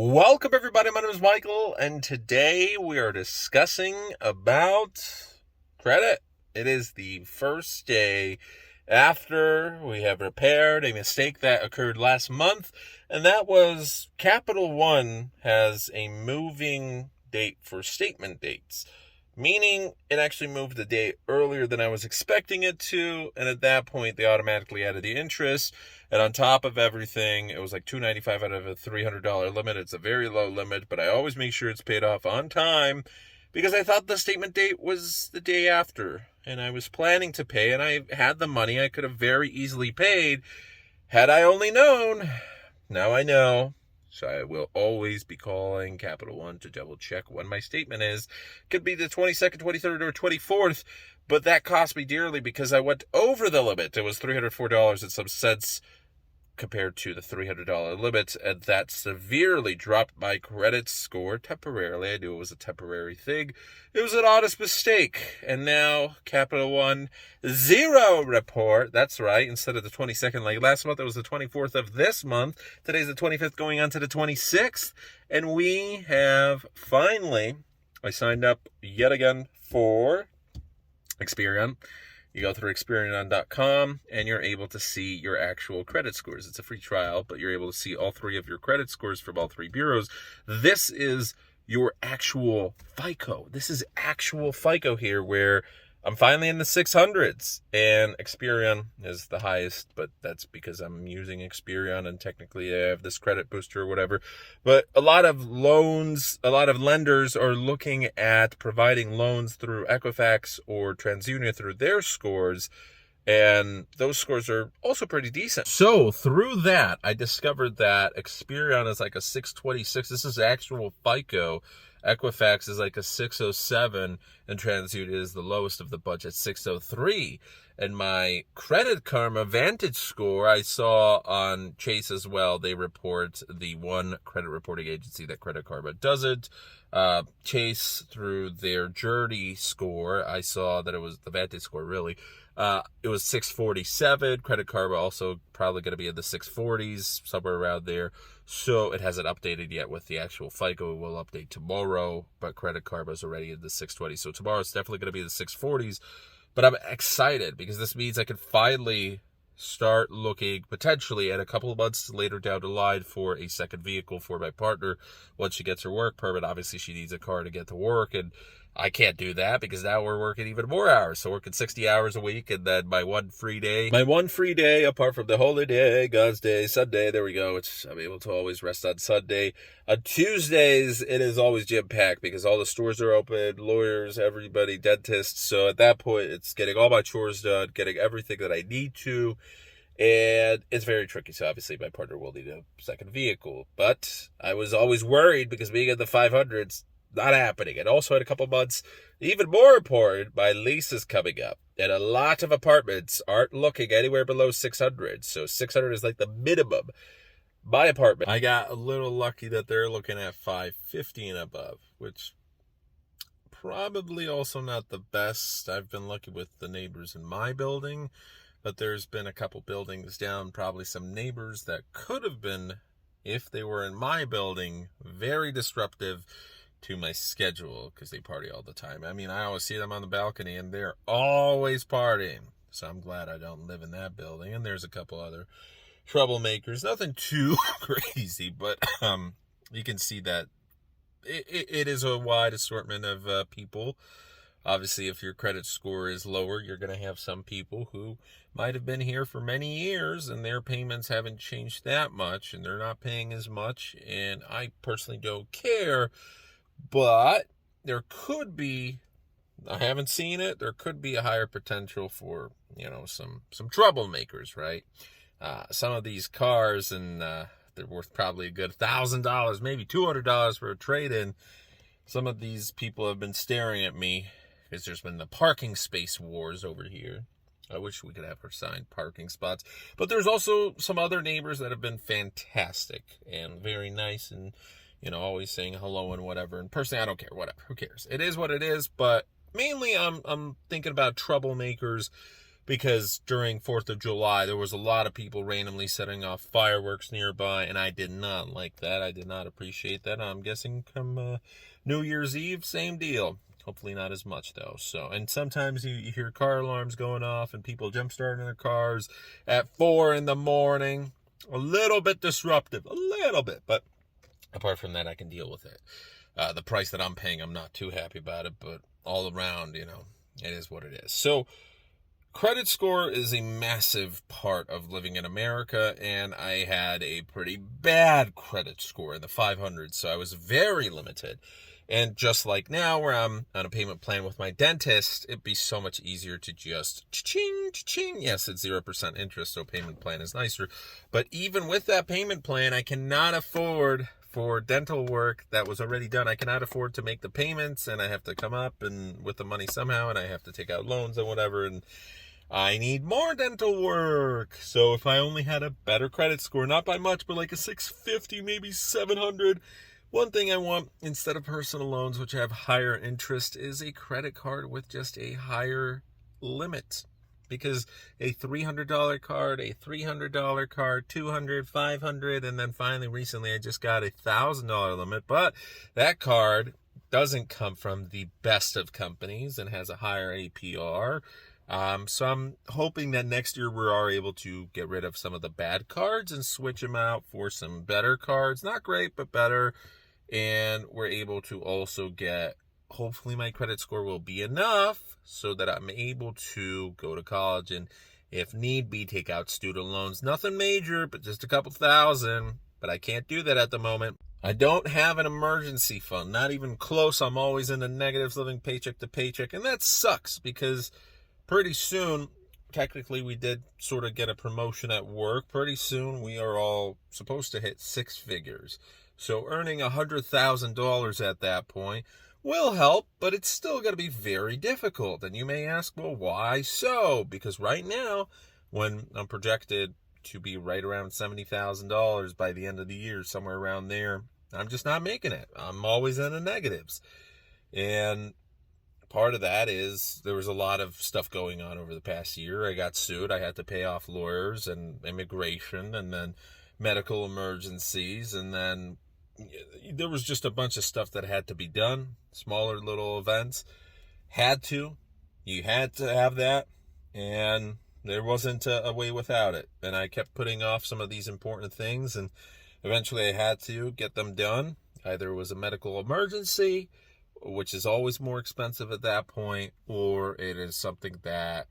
Welcome everybody, my name is Michael, and today we are discussing about credit. It is the first day after we have repaired a mistake that occurred last month, and that was Capital One has a moving date for statement dates. Meaning it actually moved the date earlier than I was expecting it to, and at that point they automatically added the interest. And on top of everything, it was like $295 out of a $300 limit. It's a very low limit, but I always make sure it's paid off on time because I thought the statement date was the day after, and I was planning to pay, and I had the money. I could have very easily paid had I only known. Now I know. So I will always be calling Capital One to double check when my statement is. Could be the 22nd, 23rd, or 24th, but that cost me dearly because I went over the limit. It was $304 and some cents compared to the $300 limit, and that severely dropped my credit score temporarily. I knew it was a temporary thing. It was an honest mistake. And now Capital One zero report. That's right. Instead of the 22nd like last month, it was the 24th of this month. Today's the 25th going on to the 26th. And we have finally, I signed up yet again for Experian. You go through Experian.com and you're able to see your actual credit scores. It's a free trial, but you're able to see all three of your credit scores from all three bureaus. This is your actual FICO. This is actual FICO here, where I'm finally in the 600s, and Experian is the highest, but that's because I'm using Experian and technically I have this credit booster or whatever. But a lot of lenders are looking at providing loans through Equifax or TransUnion through their scores, and those scores are also pretty decent. So through that, I discovered that Experian is like a 626. This is actual FICO. Equifax is like a 607, and TransUnion is the lowest of the bunch at 603. And my Credit Karma Vantage score, I saw on Chase as well. They report the one credit reporting agency that Credit Karma doesn't. Chase, through their Journey score, I saw that it was the Vantage score, really. It was 647. Credit Karma also probably going to be in the 640s, somewhere around there. So it hasn't updated yet with the actual FICO. It will update tomorrow, but Credit Karma is already in the 620s. So tomorrow it's definitely going to be the 640s. But I'm excited because this means I can finally start looking potentially at a couple of months later down the line for a second vehicle for my partner once she gets her work permit. Obviously, she needs a car to get to work, and I can't do that because now we're working even more hours. So working 60 hours a week, and then my one free day, apart from the holy day, God's day, Sunday, there we go. I'm able to always rest on Sunday. On Tuesdays, it is always jam-packed because all the stores are open, lawyers, everybody, dentists. So at that point, it's getting all my chores done, getting everything that I need to. And it's very tricky. So obviously my partner will need a second vehicle. But I was always worried because being in the 500s, not happening. And also in a couple months, even more important, my lease is coming up. And a lot of apartments aren't looking anywhere below 600. So 600 is like the minimum. My apartment, I got a little lucky that they're looking at 550 and above, which probably also not the best. I've been lucky with the neighbors in my building, but there's been a couple buildings down, probably some neighbors that could have been, if they were in my building, very disruptive to my schedule because they party all the time. I mean, I always see them on the balcony and they're always partying. So I'm glad I don't live in that building. And there's a couple other troublemakers. Nothing too crazy, but you can see that it is a wide assortment of people. Obviously, if your credit score is lower, you're going to have some people who might have been here for many years and their payments haven't changed that much and they're not paying as much. And I personally don't care. But there could be, I haven't seen it, there could be a higher potential for, some troublemakers, right? Some of these cars, and they're worth probably a good $1,000, maybe $200 for a trade-in. Some of these people have been staring at me because there's been the parking space wars over here. I wish we could have assigned parking spots. But there's also some other neighbors that have been fantastic and very nice and always saying hello and whatever. And personally, I don't care, whatever, who cares? It is what it is, but mainly I'm thinking about troublemakers because during 4th of July, there was a lot of people randomly setting off fireworks nearby, and I did not like that. I did not appreciate that. I'm guessing come New Year's Eve, same deal. Hopefully not as much, though. So, and sometimes you hear car alarms going off and people jump starting their cars at 4 in the morning. A little bit disruptive, a little bit, but apart from that, I can deal with it. The price that I'm paying, I'm not too happy about it, but all around, it is what it is. So credit score is a massive part of living in America, and I had a pretty bad credit score in the 500s, so I was very limited. And just like now, where I'm on a payment plan with my dentist, it'd be so much easier to just cha-ching, cha-ching. Yes, it's 0% interest, so payment plan is nicer. But even with that payment plan, I cannot afford, for dental work that was already done, I cannot afford to make the payments, and I have to come up and with the money somehow, and I have to take out loans and whatever, and I need more dental work. So if I only had a better credit score, not by much, but like a 650, maybe 700, one thing I want, instead of personal loans, which have higher interest, is a credit card with just a higher limit. Because a $300 card, a $300 card, $200, $500, and then finally recently I just got a $1,000 limit. But that card doesn't come from the best of companies and has a higher APR. So I'm hoping that next year we are able to get rid of some of the bad cards and switch them out for some better cards. Not great, but better. And we're able to also get, hopefully my credit score will be enough so that I'm able to go to college and, if need be, take out student loans. Nothing major, but just a couple thousand. But I can't do that at the moment. I don't have an emergency fund, not even close. I'm always in the negatives, living paycheck to paycheck. And that sucks because pretty soon, technically we did sort of get a promotion at work. Pretty soon we are all supposed to hit 6 figures. So earning $100,000 at that point will help, but it's still going to be very difficult. And you may ask, well, why so? Because right now, when I'm projected to be right around $70,000 by the end of the year, somewhere around there, I'm just not making it. I'm always in the negatives. And part of that is there was a lot of stuff going on over the past year. I got sued. I had to pay off lawyers and immigration and then medical emergencies, and then there was just a bunch of stuff that had to be done, smaller little events. You had to have that, and there wasn't a way without it. And I kept putting off some of these important things, and eventually I had to get them done. Either it was a medical emergency, which is always more expensive at that point, or it is something that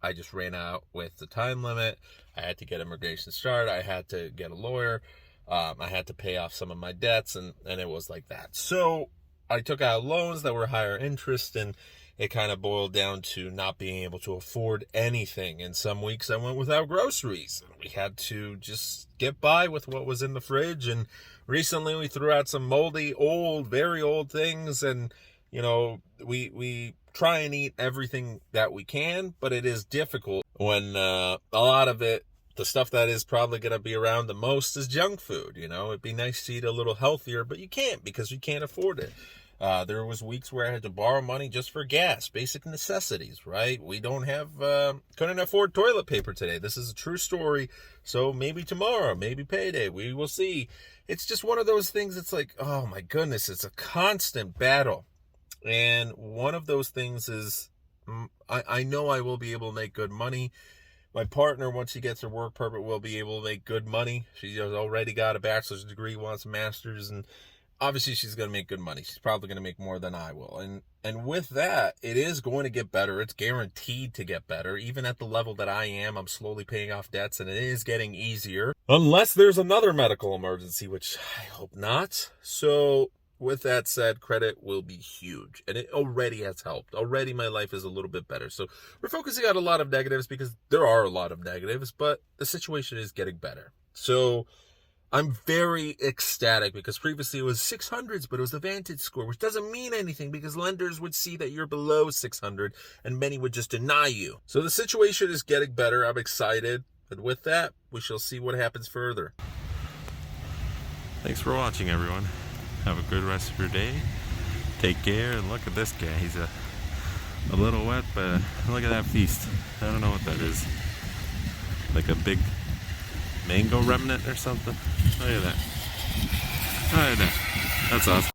I just ran out with the time limit. I had to get immigration started. I had to get a lawyer. I had to pay off some of my debts, and it was like that. So I took out loans that were higher interest, and it kind of boiled down to not being able to afford anything. And some weeks I went without groceries. We had to just get by with what was in the fridge. And recently we threw out some moldy, very old things. And, we try and eat everything that we can, but it is difficult when a lot of it, the stuff that is probably going to be around the most, is junk food. It'd be nice to eat a little healthier, but you can't because you can't afford it. There was weeks where I had to borrow money just for gas, basic necessities, right? We couldn't afford toilet paper today. This is a true story. So maybe tomorrow, maybe payday, we will see. It's just one of those things. It's like, oh my goodness, it's a constant battle. And one of those things is, I know I will be able to make good money. My partner, once she gets her work permit, will be able to make good money. She has already got a bachelor's degree, wants a master's, and obviously she's going to make good money. She's probably going to make more than I will. And with that, it is going to get better. It's guaranteed to get better. Even at the level that I am, I'm slowly paying off debts, and it is getting easier. Unless there's another medical emergency, which I hope not. So with that said, credit will be huge, and it already has helped. Already my life is a little bit better. So we're focusing on a lot of negatives because there are a lot of negatives, but the situation is getting better. So I'm very ecstatic because previously it was 600s, but it was the Vantage score, which doesn't mean anything because lenders would see that you're below 600 and many would just deny you. So the situation is getting better. I'm excited. And with that, we shall see what happens further. Thanks for watching, everyone. Have a good rest of your day. Take care, and look at this guy. He's a A little wet, but look at that feast. I don't know what that is. Like a big mango remnant or something. Look at that. Look at that. That's awesome.